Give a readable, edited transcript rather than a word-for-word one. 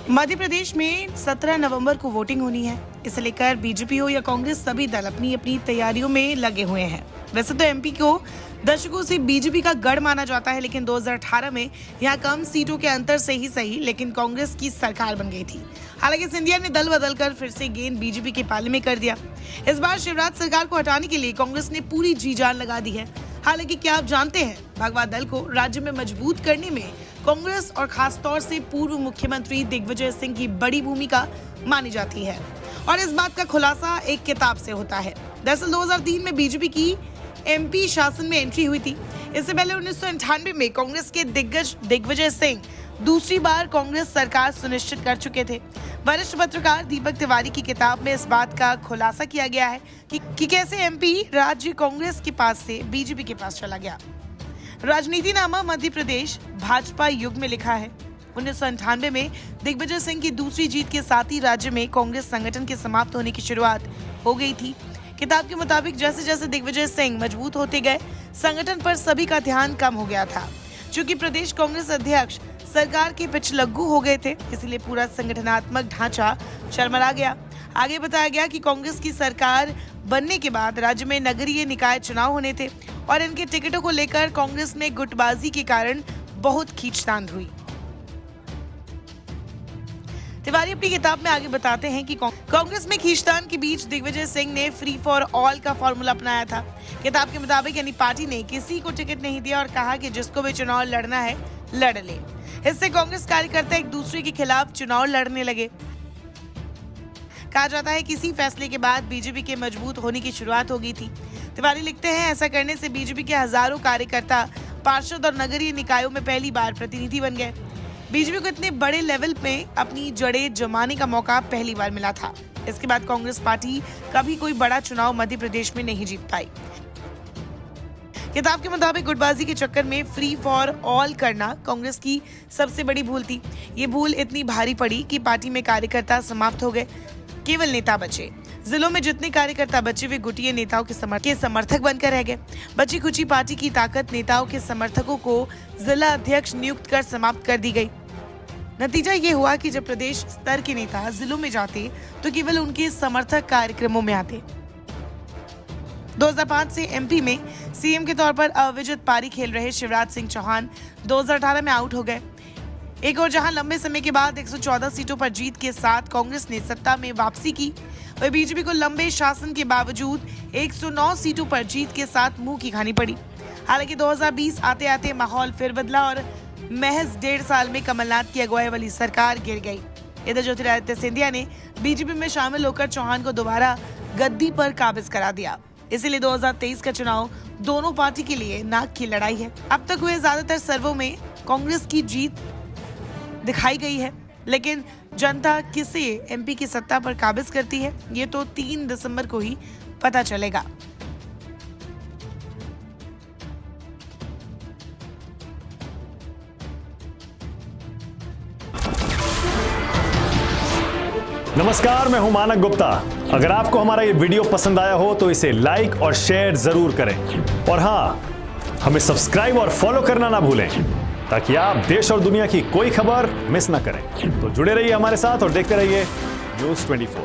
मध्य प्रदेश में 17 नवंबर को वोटिंग होनी है। इसे लेकर बीजेपी हो या कांग्रेस, सभी दल अपनी अपनी तैयारियों में लगे हुए हैं। वैसे तो एमपी को दशकों से बीजेपी का गढ़ माना जाता है, लेकिन 2018 में यहां कम सीटों के अंतर से ही सही, लेकिन कांग्रेस की सरकार बन गई थी। हालांकि सिंधिया ने दल बदल कर फिर से गेंद बीजेपी के पाले में कर दिया। इस बार शिवराज सरकार को हटाने के लिए कांग्रेस ने पूरी जी जान लगा दी है। हालांकि क्या आप जानते हैं, भगवा दल को राज्य में मजबूत करने में कांग्रेस और खासतौर से पूर्व मुख्यमंत्री दिग्विजय सिंह की बड़ी भूमिका मानी जाती है, और इस बात का खुलासा एक किताब से होता है। दरअसल 2003 में बीजेपी की एमपी शासन में एंट्री हुई थी। इससे पहले 1998 में कांग्रेस के दिग्गज दिग्विजय सिंह दूसरी बार कांग्रेस सरकार सुनिश्चित कर चुके थे। वरिष्ठ पत्रकार दीपक तिवारी की किताब में इस बात का खुलासा किया गया है कि कैसे एमपी राज्य कांग्रेस के पास से बीजेपी के पास चला गया। राजनीतिनामा मध्य प्रदेश भाजपा युग में लिखा है। 1998 में दिग्विजय सिंह की दूसरी जीत के साथ ही राज्य में कांग्रेस संगठन के समाप्त होने की शुरुआत हो गई थी। किताब के मुताबिक जैसे जैसे दिग्विजय सिंह मजबूत होते गए, संगठन पर सभी का ध्यान कम हो गया था। चूंकि प्रदेश कांग्रेस अध्यक्ष सरकार के पिछलग्गू हो गए थे, इसलिए पूरा संगठनात्मक ढांचा चरमरा गया। आगे बताया गया कि कांग्रेस की सरकार बनने के बाद राज्य में नगरीय निकाय चुनाव होने थे, और इनके टिकटों को लेकर कांग्रेस में गुटबाजी के कारण बहुत खींचतान हुई। तिवारी अपनी किताब में आगे बताते हैं कि कांग्रेस में खींचतान के बीच दिग्विजय सिंह ने फ्री फॉर ऑल का फॉर्मूला अपनाया था। किताब के मुताबिक यानी पार्टी ने किसी को टिकट नहीं दिया और कहा कि जिसको भी चुनाव लड़ना है लड़ ले। इससे कांग्रेस कार्यकर्ता एक दूसरे के खिलाफ चुनाव लड़ने लगे। कहा जाता है कि इसी फैसले के बाद बीजेपी के मजबूत होने की शुरुआत हो गई थी। तिवारी लिखते हैं, ऐसा करने से बीजेपी के हजारों कार्यकर्ता पार्षद और नगरीय निकायों में पहली बार प्रतिनिधि बन गए। बीजेपी को इतने बड़े लेवल पे अपनी जड़ें जमाने का मौका पहली बार मिला था। इसके बाद कांग्रेस पार्टी कभी कोई बड़ा चुनाव मध्य प्रदेश में नहीं जीत पाई। किताब के मुताबिक गुटबाजी के चक्कर में फ्री फॉर ऑल करना कांग्रेस की सबसे बड़ी भूल थी। ये भूल इतनी भारी पड़ी कि पार्टी में कार्यकर्ता समाप्त हो गए, केवल नेता बचे। जिलों में जितने कार्यकर्ता बचे वे गुटिये नेताओं के समर्थक बनकर रह गए। बची खुची पार्टी की ताकत नेताओं के समर्थकों को जिला अध्यक्ष नियुक्त कर समाप्त कर दी गई। नतीजा ये हुआ कि जब प्रदेश स्तर के नेता जिलों में जाते तो केवल उनके समर्थक कार्यक्रमों में आते। 2005 से एमपी में सीएम के तौर पर अविजित पारी खेल रहे शिवराज सिंह चौहान 2018 में आउट हो गए। एक और जहां लंबे समय के बाद 114 सीटों पर जीत के साथ कांग्रेस ने सत्ता में वापसी की, वही बीजेपी को लंबे शासन के बावजूद 109 सीटों पर जीत के साथ मुंह की खानी पड़ी। हालांकि 2020 आते आते माहौल फिर बदला और महज 1.5 साल में कमलनाथ की अगुवाई वाली सरकार गिर गई। इधर ज्योतिरादित्य सिंधिया ने बीजेपी में शामिल होकर चौहान को दोबारा गद्दी पर काबिज करा दिया। इसीलिए 2023 का चुनाव दोनों पार्टी के लिए नाक की लड़ाई है। अब तक हुए ज्यादातर सर्वों में कांग्रेस की जीत दिखाई गई है, लेकिन जनता किसे एमपी की सत्ता पर काबिज करती है, ये तो 3 दिसंबर को ही पता चलेगा। नमस्कार, मैं हूं मानक गुप्ता। अगर आपको हमारा ये वीडियो पसंद आया हो तो इसे लाइक और शेयर जरूर करें, और हाँ, हमें सब्सक्राइब और फॉलो करना ना भूलें ताकि आप देश और दुनिया की कोई खबर मिस ना करें। तो जुड़े रहिए हमारे साथ और देखते रहिए न्यूज़ 24।